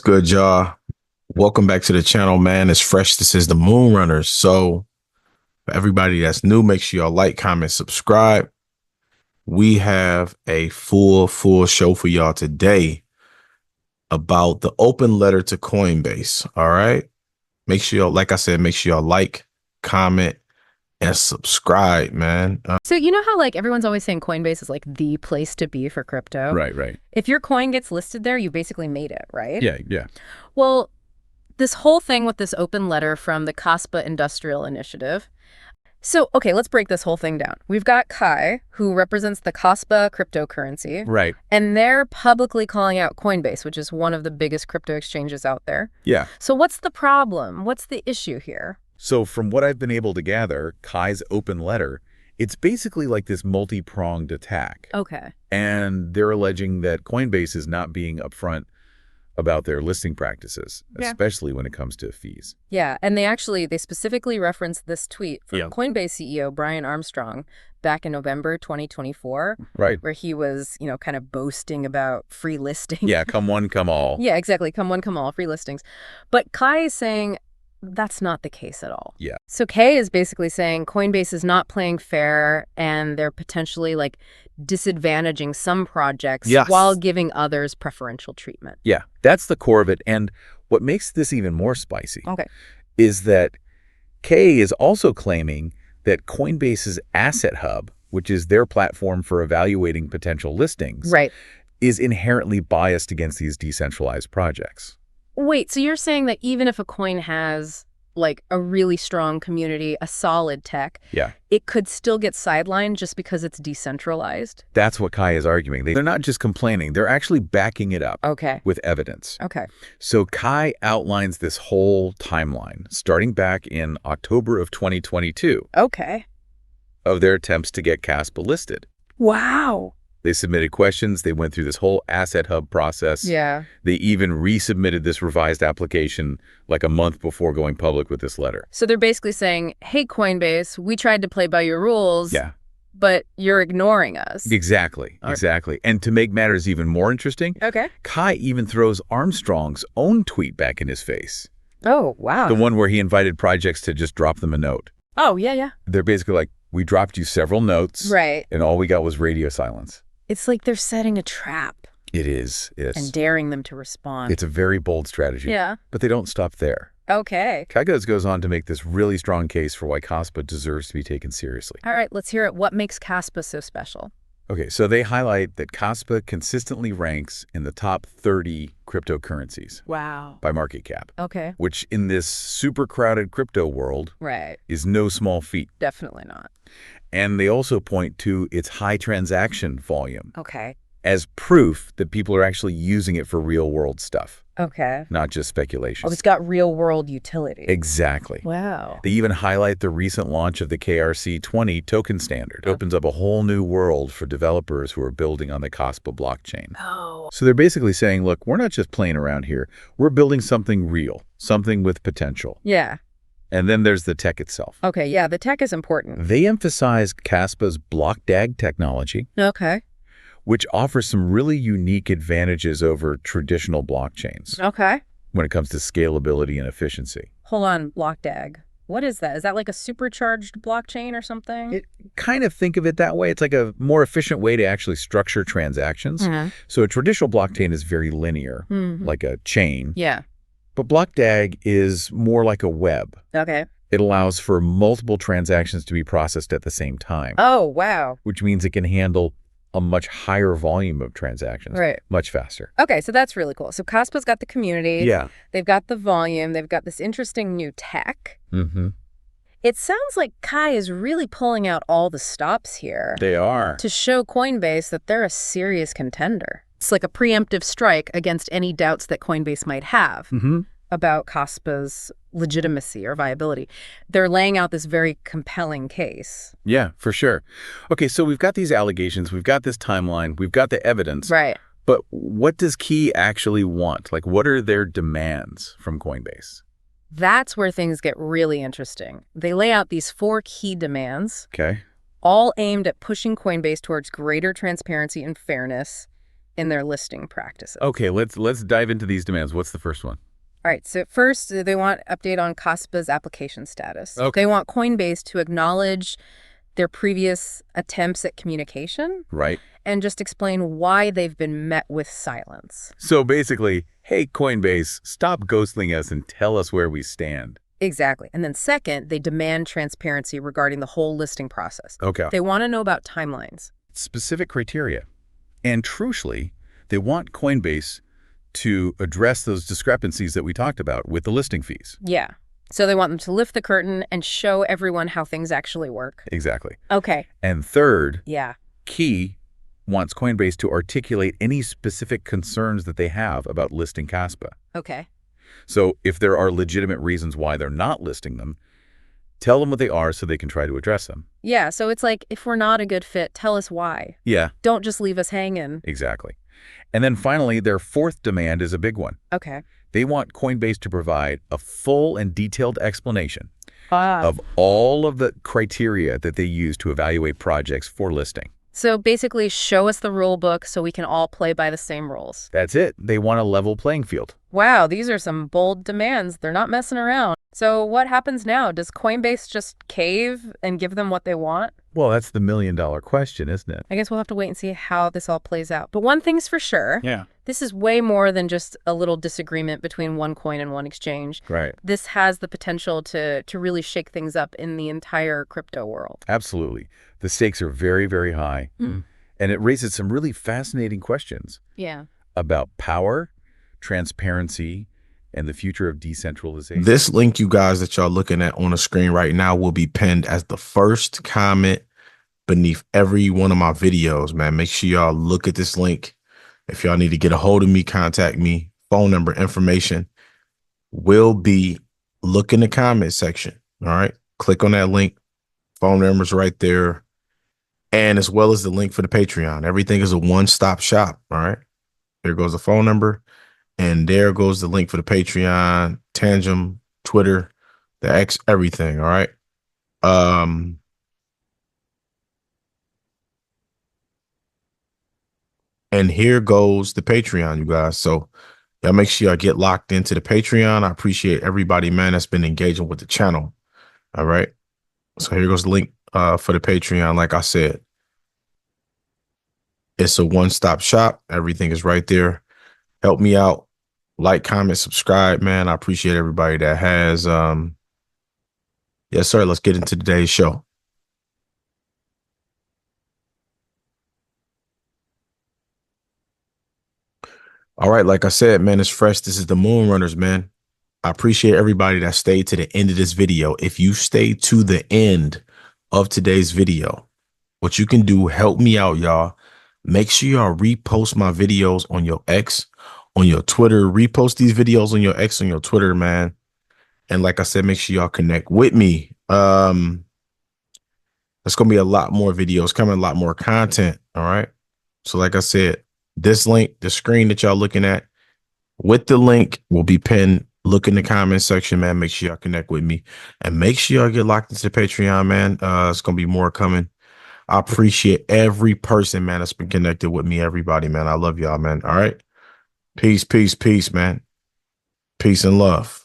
Good, y'all. Welcome back to the channel, man. It's fresh. This is the Moon Runners. So, for everybody that's new, make sure y'all like, comment, subscribe. We have a full show for y'all today about the open letter to Coinbase. All right. Make sure y'all, like I said, make sure y'all like, comment, and subscribe, man. So you know how like everyone's always saying Coinbase is like the place to be for crypto? Right. If your coin gets listed there, you basically made it, right? Yeah. Well, this whole thing with this open letter from the Kaspa Industrial Initiative. So, okay, let's break this whole thing down. We've got Kai, who represents the Kaspa cryptocurrency. Right. And they're publicly calling out Coinbase, which is one of the biggest crypto exchanges out there. Yeah. So what's the problem? What's the issue here? So from what I've been able to gather, Kai's open letter, it's basically like this multi-pronged attack. Okay. And they're alleging that Coinbase is not being upfront about their listing practices, especially when it comes to fees. Yeah, and they specifically referenced this tweet from Coinbase CEO Brian Armstrong back in November 2024. Right. Where he was, kind of boasting about free listing. Yeah, come one, come all. Yeah, exactly. Come one, come all, free listings. But Kai is saying that's not the case at all. Yeah. So Kay is basically saying Coinbase is not playing fair and they're potentially like disadvantaging some projects while giving others preferential treatment. Yeah, that's the core of it. And what makes this even more spicy is that Kay is also claiming that Coinbase's Asset Hub, which is their platform for evaluating potential listings, is inherently biased against these decentralized projects. Wait, so you're saying that even if a coin has like a really strong community, a solid tech, it could still get sidelined just because it's decentralized? That's what Kai is arguing. They're not just complaining, they're actually backing it up with evidence. So Kai outlines this whole timeline, starting back in October of 2022 of their attempts to get Kaspa listed. Wow. They submitted questions. They went through this whole Asset Hub process. Yeah. They even resubmitted this revised application like a month before going public with this letter. So they're basically saying, hey, Coinbase, we tried to play by your rules, but you're ignoring us. Exactly. And to make matters even more interesting, Kai even throws Armstrong's own tweet back in his face. Oh, wow. The one where he invited projects to just drop them a note. Oh, yeah. They're basically like, we dropped you several notes. And all we got was radio silence. It's like they're setting a trap. It is. And daring them to respond. It's a very bold strategy. Yeah. But they don't stop there. Okay. Kai goes on to make this really strong case for why Kaspa deserves to be taken seriously. All right, let's hear it. What makes Kaspa so special? Okay, so they highlight that Kaspa consistently ranks in the top 30 cryptocurrencies. Wow. By market cap. Okay. Which in this super crowded crypto world is no small feat. Definitely not. And they also point to its high transaction volume. Okay. As proof that people are actually using it for real world stuff. Okay. Not just speculation. Oh, it's got real world utility. Exactly. Wow. They even highlight the recent launch of the KRC-20 token standard. It opens up a whole new world for developers who are building on the Kaspa blockchain. Oh. So they're basically saying, look, we're not just playing around here. We're building something real, something with potential. Yeah. And then there's the tech itself. Okay, yeah, the tech is important. They emphasize Kaspa's BlockDAG technology. Okay. Which offers some really unique advantages over traditional blockchains. Okay. When it comes to scalability and efficiency. Hold on, BlockDAG. What is that? Is that like a supercharged blockchain or something? Kind of think of it that way. It's like a more efficient way to actually structure transactions. So a traditional blockchain is very linear, like a chain. Yeah. But BlockDAG is more like a web. Okay. It allows for multiple transactions to be processed at the same time. Oh, wow. Which means it can handle a much higher volume of transactions. Much faster. Okay, so that's really cool. So Kaspa's got the community. Yeah. They've got the volume. They've got this interesting new tech. It sounds like Kai is really pulling out all the stops here. They are. To show Coinbase that they're a serious contender. It's like a preemptive strike against any doubts that Coinbase might have about Kaspa's legitimacy or viability. They're laying out this very compelling case. Yeah, for sure. Okay, so we've got these allegations, we've got this timeline, we've got the evidence. But what does Key actually want? Like, what are their demands from Coinbase? That's where things get really interesting. They lay out these 4 key demands. Okay. All aimed at pushing Coinbase towards greater transparency and fairness, in their listing practices. Okay, let's dive into these demands. What's the first one? All right, so first, they want update on Kaspa's application status. Okay. They want Coinbase to acknowledge their previous attempts at communication. Right. And just explain why they've been met with silence. So basically, hey, Coinbase, stop ghosting us and tell us where we stand. Exactly. And then second, they demand transparency regarding the whole listing process. Okay. They want to know about timelines. Specific criteria. And crucially, they want Coinbase to address those discrepancies that we talked about with the listing fees. Yeah. So they want them to lift the curtain and show everyone how things actually work. Exactly. Okay. And third, Yeah. Kii wants Coinbase to articulate any specific concerns that they have about listing Kaspa. Okay. So if there are legitimate reasons why they're not listing them, tell them what they are so they can try to address them. Yeah, so it's like, if we're not a good fit, tell us why. Yeah. Don't just leave us hanging. Exactly. And then finally, their fourth demand is a big one. Okay. They want Coinbase to provide a full and detailed explanation of all of the criteria that they use to evaluate projects for listing. So basically, show us the rule book so we can all play by the same rules. That's it. They want a level playing field. Wow, these are some bold demands. They're not messing around. So what happens now? Does Coinbase just cave and give them what they want? Well, that's the million-dollar question, isn't it? I guess we'll have to wait and see how this all plays out. But one thing's for sure. Yeah. This is way more than just a little disagreement between one coin and one exchange. Right. This has the potential to really shake things up in the entire crypto world. Absolutely. The stakes are very, very high. Mm. And it raises some really fascinating questions Yeah. about power, transparency, and the future of decentralization. This link, you guys, that y'all looking at on the screen right now will be pinned as the first comment beneath every one of my videos, man. Make sure y'all look at this link. If y'all need to get a hold of me, contact me. Phone number, information will be, look in the comment section. All right. Click on that link. Phone number's right there. And as well as the link for the Patreon. Everything is a one-stop shop. All right. There goes the phone number. And there goes the link for the Patreon, Tangem, Twitter, the X, everything. All right. And here goes the Patreon, you guys. So y'all make sure y'all get locked into the Patreon. I appreciate everybody, man, that's been engaging with the channel. All right. So here goes the link for the Patreon. Like I said, it's a one-stop shop. Everything is right there. Help me out. Like, comment, subscribe, man. I appreciate everybody that has. Yes, sir. Let's get into today's show. All right. Like I said, man, it's fresh. This is the Moon Runners, man. I appreciate everybody that stayed to the end of this video. If you stayed to the end of today's video, what you can do, help me out, y'all. Make sure y'all repost my videos on your X, on your Twitter. Repost these videos on your X, on your Twitter, man. And like I said, make sure y'all connect with me. There's going to be a lot more videos coming, a lot more content. All right. So like I said, this link, the screen that y'all looking at with the link will be pinned. Look in the comment section, man. Make sure y'all connect with me and make sure y'all get locked into the Patreon, man. It's going to be more coming. I appreciate every person, man, that's been connected with me. Everybody, man. I love y'all, man. All right. Peace, peace, peace, man. Peace and love.